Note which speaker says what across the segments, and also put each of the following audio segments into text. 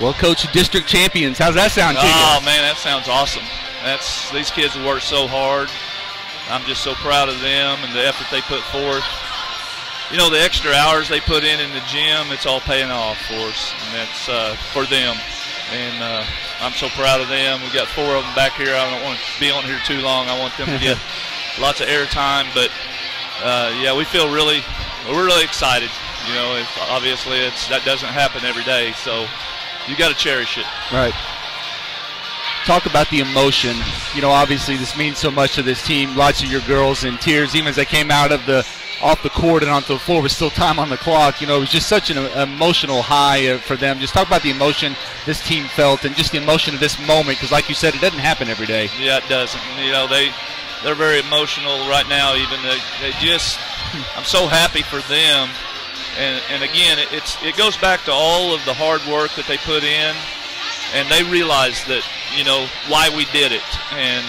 Speaker 1: Well, Coach, district champions, how's that sound to you?
Speaker 2: Oh, man, that sounds awesome. These kids have worked so hard. I'm just so proud of them and the effort they put forth. You know, the extra hours they put in the gym, it's all paying off for us, and that's for them. And I'm so proud of them. We've got 4 of them back here. I don't want to be on here too long. I want them to get lots of airtime. But, yeah, we're really excited. You know, obviously that doesn't happen every day, so you got to cherish it.
Speaker 1: Right. Talk about the emotion. You know, obviously this means so much to this team. Lots of your girls in tears, even as they came off the court and onto the floor with still time on the clock. You know, it was just such an emotional high for them. Just talk about the emotion this team felt and just the emotion of this moment, because like you said, it doesn't happen every day.
Speaker 2: Yeah, it doesn't. You know, they're very emotional right now. Even they just, I'm so happy for them. And again, it goes back to all of the hard work that they put in, and they realize that, you know, why we did it, and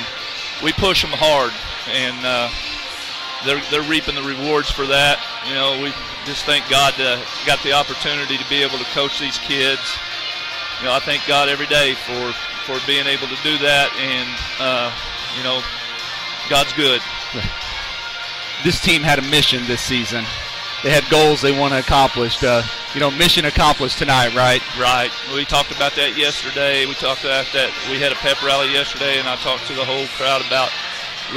Speaker 2: we push them hard, and they're reaping the rewards for that. You know, we just thank God got the opportunity to be able to coach these kids. You know, I thank God every day for being able to do that, and you know, God's good.
Speaker 1: This team had a mission this season. They had goals they want to accomplish. You know, mission accomplished tonight, right?
Speaker 2: Right. We talked about that yesterday. We talked about that. We had a pep rally yesterday, and I talked to the whole crowd about.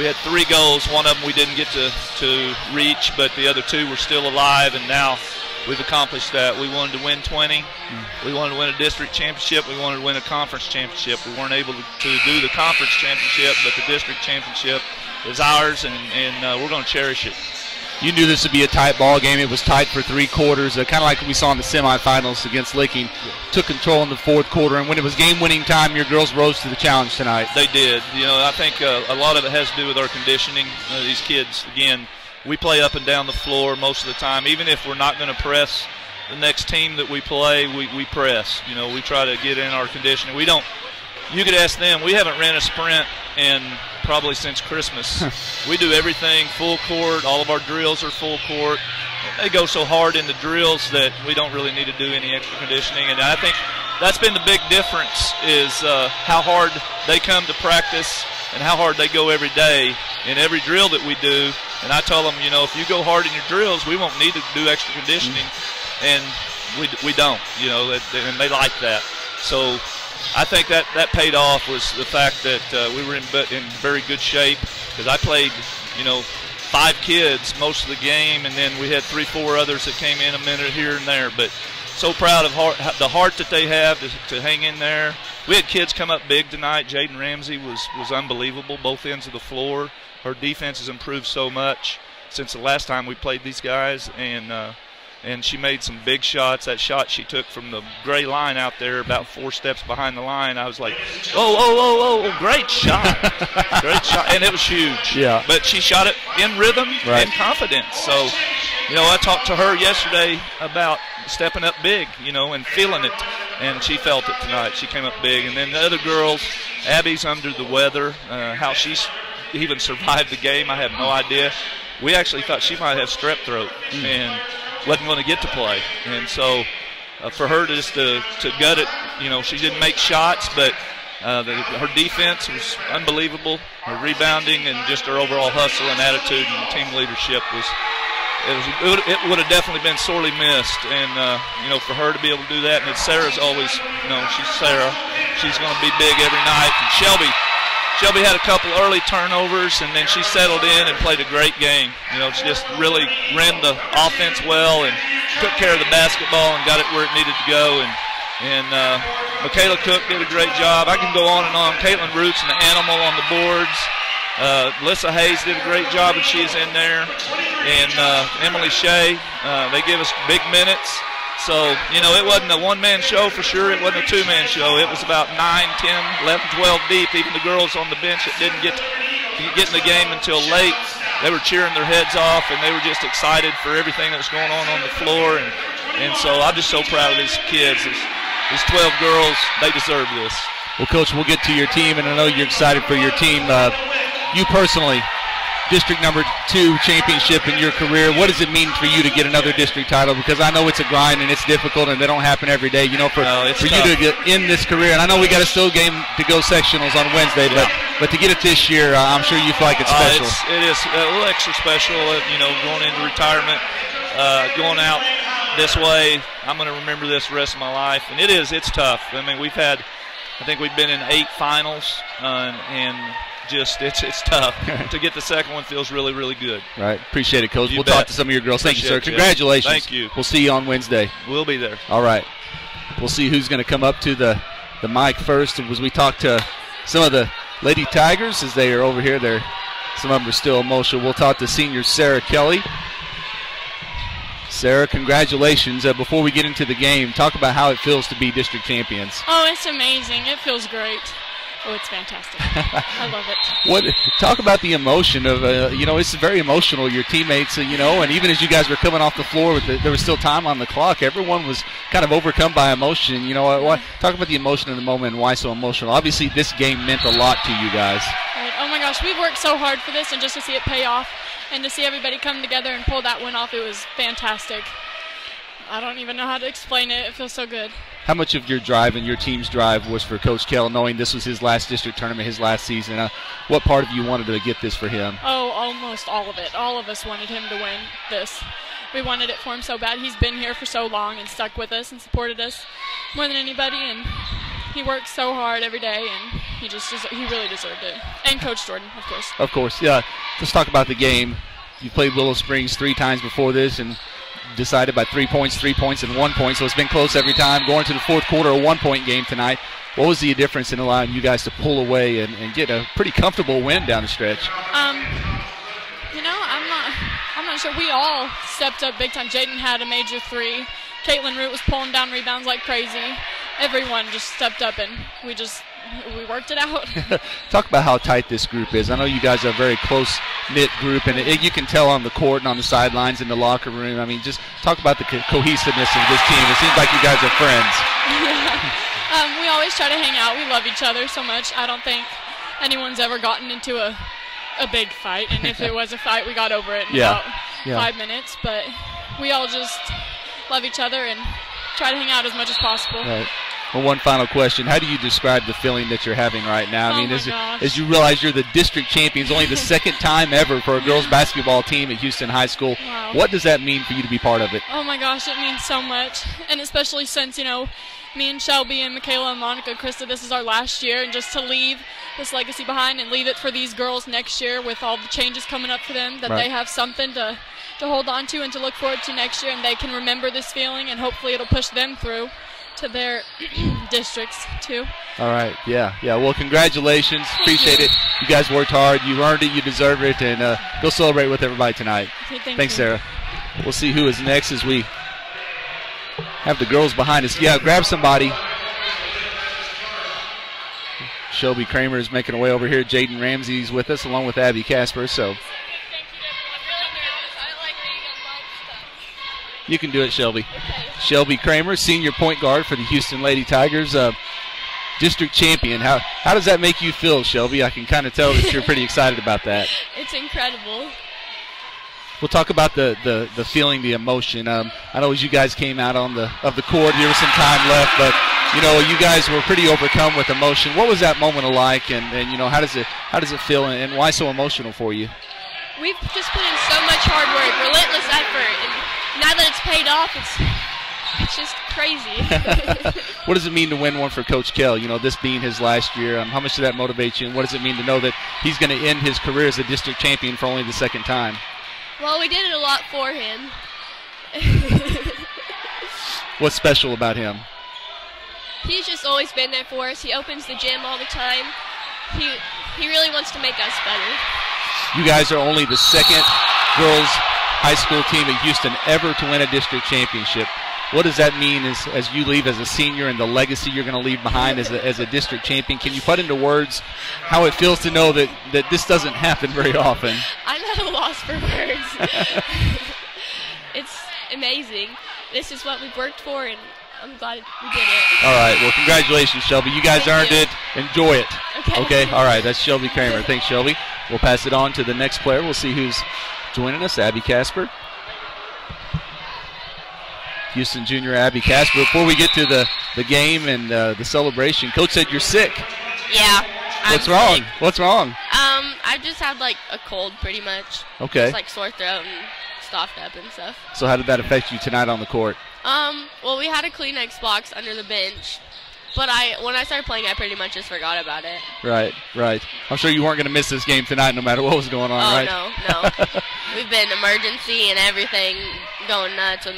Speaker 2: We had 3 goals. One of them we didn't get to reach, but the other 2 were still alive, and now we've accomplished that. We wanted to win 20. We wanted to win a district championship. We wanted to win a conference championship. We weren't able to do the conference championship, but the district championship is ours, and we're going to cherish it.
Speaker 1: You knew this would be a tight ball game. It was tight for 3 quarters, kind of like we saw in the semifinals against Licking. Took control in the 4th quarter, and when it was game-winning time, your girls rose to the challenge tonight.
Speaker 2: They did. You know, I think a lot of it has to do with our conditioning. These kids, again, we play up and down the floor most of the time. Even if we're not going to press the next team that we play, we press. You know, we try to get in our conditioning. We don't. You could ask them. We haven't ran a sprint in probably since Christmas. We do everything full court. All of our drills are full court. They go so hard in the drills that we don't really need to do any extra conditioning. And I think that's been the big difference is how hard they come to practice and how hard they go every day in every drill that we do. And I tell them, you know, if you go hard in your drills, we won't need to do extra conditioning. And we don't, you know, and they like that. So I think that paid off was the fact that we were in very good shape, because I played, you know, 5 kids most of the game, and then we had 3-4 others that came in a minute here and there. But so proud of the heart that they have to hang in there. We had kids come up big tonight. Jaydin Ramsey was unbelievable, both ends of the floor. Her defense has improved so much since the last time we played these guys, and she made some big shots. That shot she took from the gray line out there about 4 steps behind the line, I was like, oh, great shot. Great shot, and it was huge.
Speaker 1: Yeah.
Speaker 2: But she shot it in rhythm and confidence. So, you know, I talked to her yesterday about stepping up big, you know, and feeling it, and she felt it tonight. She came up big. And then the other girls, Abby's under the weather. How she's even survived the game, I have no idea. We actually thought she might have strep throat, and wasn't going to get to play. And so for her to gut it, you know, she didn't make shots, but her defense was unbelievable. Her rebounding and just her overall hustle and attitude and team leadership it would have definitely been sorely missed. And, you know, for her to be able to do that, and Sarah's always, you know, she's Sarah. She's going to be big every night. And Shelby had a couple early turnovers, and then she settled in and played a great game. You know, she just really ran the offense well and took care of the basketball and got it where it needed to go. And Michaela Cook did a great job. I can go on and on. Caitlin Roots and the Animal on the boards. Alyssa Hayes did a great job, and she's in there. And Emily Shea, they give us big minutes. So, you know, it wasn't a one-man show for sure. It wasn't a two-man show. It was about 9, 10, 11, 12 deep. Even the girls on the bench that didn't get in the game until late, they were cheering their heads off, and they were just excited for everything that was going on the floor. And so I'm just so proud of these kids. These 12 girls, they deserve this.
Speaker 1: Well, Coach, we'll get to your team, and I know you're excited for your team. You personally, district number 2 championship in your career. What does it mean for you to get another district title? Because I know it's a grind and it's difficult and they don't happen every day. You know, for you to get in this career, and I know we got a still game to go sectionals on Wednesday, but to get it this year, I'm sure you feel like it's special.
Speaker 2: It is a little extra special, you know, going into retirement, going out this way. I'm going to remember this the rest of my life, and it's tough. I mean, I think we've been in 8 finals, and just it's tough. To get the second one feels really, really good.
Speaker 1: Right. Appreciate it, Coach. We'll talk to some of your girls. Thank you, sir. Congratulations.
Speaker 2: Thank you.
Speaker 1: We'll see you on Wednesday.
Speaker 2: We'll be there.
Speaker 1: All right. We'll see who's going to come up to the mic first. As we talk to some of the Lady Tigers as they are over here, some of them are still emotional. We'll talk to senior Sarah Kelley. Sarah, congratulations. Before we get into the game, talk about how it feels to be district champions.
Speaker 3: Oh, it's amazing. It feels great. Oh, it's fantastic. I love it.
Speaker 1: Talk about the emotion of, you know, it's very emotional, your teammates, you know, and even as you guys were coming off the floor, there was still time on the clock. Everyone was kind of overcome by emotion. You know, talk about the emotion in the moment and why so emotional. Obviously, this game meant a lot to you guys.
Speaker 3: Right. Oh, my gosh, we've worked so hard for this, and just to see it pay off and to see everybody come together and pull that win off, it was fantastic. I don't even know how to explain it. It feels so good.
Speaker 1: How much of your drive and your team's drive was for Coach Kell, knowing this was his last district tournament, his last season? What part of you wanted to get this for him?
Speaker 3: Oh, almost all of it. All of us wanted him to win this. We wanted it for him so bad. He's been here for so long and stuck with us and supported us more than anybody, and he works so hard every day, and he really deserved it. And Coach Jordan, of course.
Speaker 1: Of course, yeah. Let's talk about the game. You played Willow Springs 3 times before this, and decided by 3 points, and 1 point, so it's been close every time. Going to the fourth quarter, a 1-point game tonight. What was the difference in allowing you guys to pull away and get a pretty comfortable win down the stretch?
Speaker 3: You know, I'm not sure. We all stepped up big time. Jaydin had a major 3. Caitlin Root was pulling down rebounds like crazy. Everyone just stepped up, and we worked it out.
Speaker 1: Talk about how tight this group is. I know you guys are a very close-knit group, and you can tell on the court and on the sidelines in the locker room. I mean, just talk about the cohesiveness of this team. It seems like you guys are friends.
Speaker 3: Yeah. We always try to hang out. We love each other so much. I don't think anyone's ever gotten into a big fight, and if it was a fight, we got over it in about 5 minutes. But we all just love each other and try to hang out as much as possible.
Speaker 1: Right. Well, one final question. How do you describe the feeling that you're having right now? I mean, as you realize you're the district champions, only the second time ever for a girls basketball team at Houston High School.
Speaker 3: Wow.
Speaker 1: What does that mean for you to be part of it?
Speaker 3: Oh, my gosh, it means so much. And especially since, you know, me and Shelby and Michaela and Monica, Krista, this is our last year. And just to leave this legacy behind and leave it for these girls next year with all the changes coming up for them, that they have something to hold on to and to look forward to next year, and they can remember this feeling, and hopefully it'll push them through to their districts too.
Speaker 1: All right, yeah. Well, congratulations. Appreciate it. You guys worked hard. You earned it. You deserve it. And go celebrate with everybody tonight.
Speaker 3: Okay,
Speaker 1: Thanks, Sarah. We'll see who is next as we have the girls behind us. Yeah, grab somebody. Shelby Cremer is making her way over here. Jaydin Ramsey is with us along with Abby Casper. So you can do it, Shelby.
Speaker 3: Okay.
Speaker 1: Shelby Cremer, senior point guard for the Houston Lady Tigers, district champion. How does that make you feel, Shelby? I can kind of tell that you're pretty excited about that.
Speaker 3: It's incredible.
Speaker 1: We'll talk about the feeling, the emotion. I know as you guys came out of the court, there was some time left, but you know you guys were pretty overcome with emotion. What was that moment like, and you know how does it feel, and why so emotional for you?
Speaker 4: We've just put in so much hard work, relentless effort, and now that it's paid off, it's just crazy.
Speaker 1: What does it mean to win one for Coach Kell? You know, this being his last year, how much does that motivate you, and what does it mean to know that he's going to end his career as a district champion for only the second time?
Speaker 4: Well, we did it a lot for him.
Speaker 1: What's special about him?
Speaker 4: He's just always been there for us. He opens the gym all the time. He really wants to make us better.
Speaker 1: You guys are only the second girls high school team in Houston ever to win a district championship. What does that mean as you leave as a senior and the legacy you're going to leave behind as a district champion? Can you put into words how it feels to know that this doesn't happen very often?
Speaker 4: I'm at a loss for words. It's amazing. This is what we've worked for, and I'm glad we did it.
Speaker 1: All right. Well, congratulations, Shelby. You guys earned it. Enjoy it.
Speaker 4: Okay.
Speaker 1: All right. That's Shelby Cremer. Thanks, Shelby. We'll pass it on to the next player. We'll see who's joining us, Abby Casper. Houston junior Abby Casper. Before we get to the game and the celebration, Coach said you're sick.
Speaker 5: Yeah.
Speaker 1: What's wrong? What's wrong?
Speaker 5: I just had like a cold pretty much.
Speaker 1: Okay.
Speaker 5: Just like sore throat and stuffed up and stuff.
Speaker 1: So how did that affect you tonight on the court?
Speaker 5: Well, we had a Kleenex box under the bench, but when I started playing, I pretty much just forgot about it.
Speaker 1: Right. I'm sure you weren't going to miss this game tonight no matter what was going on, right?
Speaker 5: No. We've been emergency and everything, going nuts and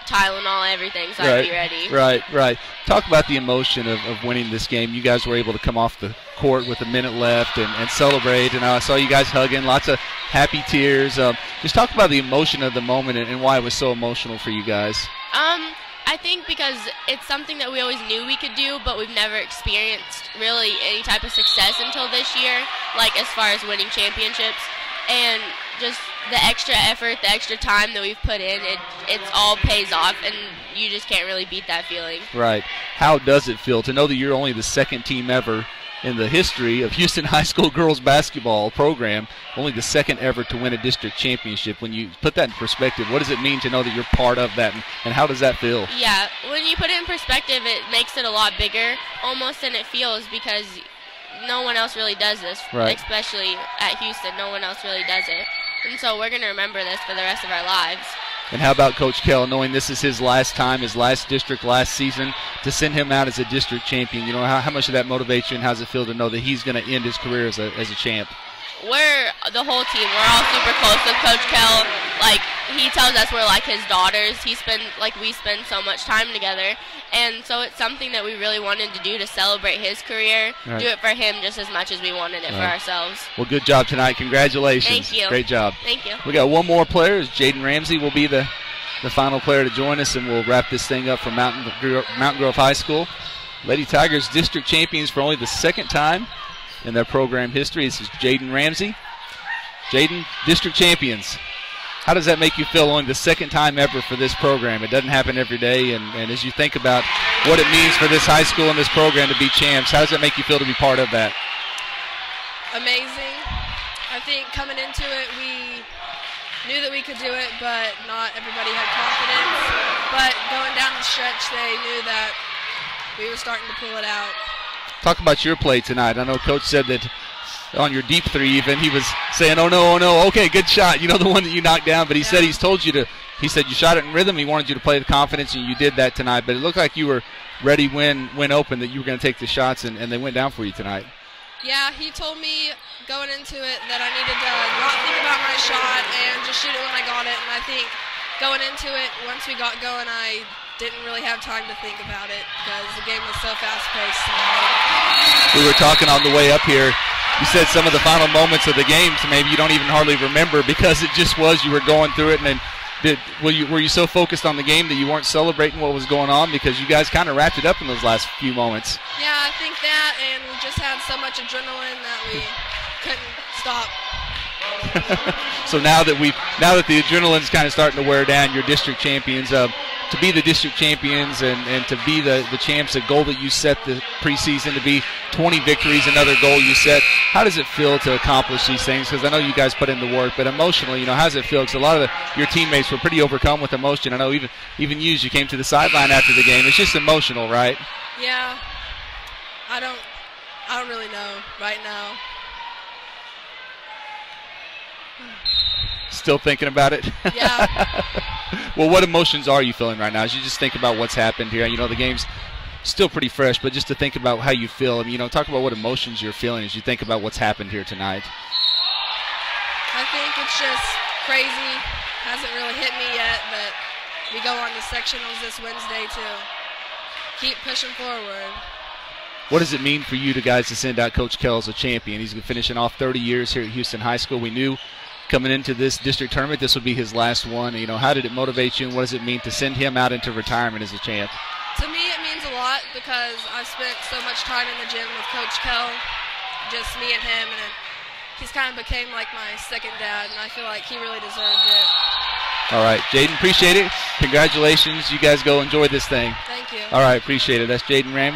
Speaker 5: Tylenol, everything, so I'd be ready.
Speaker 1: Right. Talk about the emotion of winning this game. You guys were able to come off the court with a minute left and celebrate, and I saw you guys hugging, lots of happy tears. Just talk about the emotion of the moment and why it was so emotional for you guys.
Speaker 5: I think because it's something that we always knew we could do, but we've never experienced really any type of success until this year, like as far as winning championships. And just the extra effort, the extra time that we've put in, it's all pays off, and you just can't really beat that feeling. Right.
Speaker 1: How does it feel to know that you're only the second team ever in the history of Houston High School girls basketball program, only the second ever to win a district championship? When you put that in perspective, what does it mean to know that you're part of that, and how does that feel?
Speaker 5: Yeah, when you put it in perspective, it makes it a lot bigger almost than it feels, because no one else really does this, especially at Houston. No one else really does it. And so we're going to remember this for the rest of our lives.
Speaker 1: And how about Coach Kell, knowing this is his last time, his last district, last season, to send him out as a district champion? You know, how much of that motivates you, and how does it feel to know that he's going to end his career as a champ?
Speaker 5: We're the whole team. We're all super close with Coach Kell. Like, he tells us we're like his daughters. We spend so much time together. And so it's something that we really wanted to do to celebrate his career, do it for him just as much as we wanted it for ourselves.
Speaker 1: Well, good job tonight. Congratulations.
Speaker 5: Thank you.
Speaker 1: Great job.
Speaker 5: Thank you.
Speaker 1: We got one more player. Jaydin Ramsey will be the final player to join us, and we'll wrap this thing up from Mountain Grove High School. Lady Tigers district champions for only the second time in their program history. This is Jaydin Ramsey. Jaydin, district champions. How does that make you feel, only the second time ever for this program? It doesn't happen every day, and as you think about what it means for this high school and this program to be champs, how does that make you feel to be part of that?
Speaker 6: Amazing. I think coming into it, we knew that we could do it, but not everybody had confidence. But going down the stretch, they knew that we were starting to pull it out.
Speaker 1: Talk about your play tonight. I know Coach said that on your deep three even, he was saying, oh no, okay, good shot. You know, the one that you knocked down, but he said he said you shot it in rhythm. He wanted you to play with confidence, and you did that tonight. But it looked like you were ready when open, that you were going to take the shots, and they went down for you tonight.
Speaker 6: Yeah, he told me going into it that I needed to not think about my shot and just shoot it when I got it. And I think going into it, once we got going, I didn't really have time to think about it because the game was so fast-paced tonight.
Speaker 1: We were talking on the way up here. You said some of the final moments of the game, so maybe you don't even hardly remember because it just was, you were going through it. And then were you so focused on the game that you weren't celebrating what was going on, because you guys kind of wrapped it up in those last few moments?
Speaker 6: Yeah, I think that, and we just had so much adrenaline that we couldn't stop.
Speaker 1: So now that the adrenaline's kind of starting to wear down, you're district champions. To be the district champions and to be the champs, a goal that you set the preseason to be 20 victories, another goal you set. How does it feel to accomplish these things? Because I know you guys put in the work, but emotionally, you know, how does it feel? Because a lot of your teammates were pretty overcome with emotion. I know even you, as you came to the sideline after the game, it's just emotional, right?
Speaker 6: Yeah, I don't really know right now.
Speaker 1: Still thinking about it?
Speaker 6: Yeah.
Speaker 1: Well, what emotions are you feeling right now as you just think about what's happened here? You know, the game's still pretty fresh, but just to think about how you feel, I mean, you know, talk about what emotions you're feeling as you think about what's happened here tonight.
Speaker 6: I think it's just crazy. Hasn't really hit me yet, but we go on to sectionals this Wednesday to keep pushing forward.
Speaker 1: What does it mean for you guys to send out Coach Kell as a champion? He's finishing off 30 years here at Houston High School. We knew coming into this district tournament this would be his last one. You know, how did it motivate you, and what does it mean to send him out into retirement as a champ?
Speaker 6: To me, it means a lot because I've spent so much time in the gym with Coach Kell, just me and him, and he's kind of became like my second dad, and I feel like he really deserved it.
Speaker 1: All right, Jaydin, appreciate it. Congratulations. You guys go enjoy this thing.
Speaker 6: Thank you.
Speaker 1: All right, appreciate it. That's Jaydin Ramsey.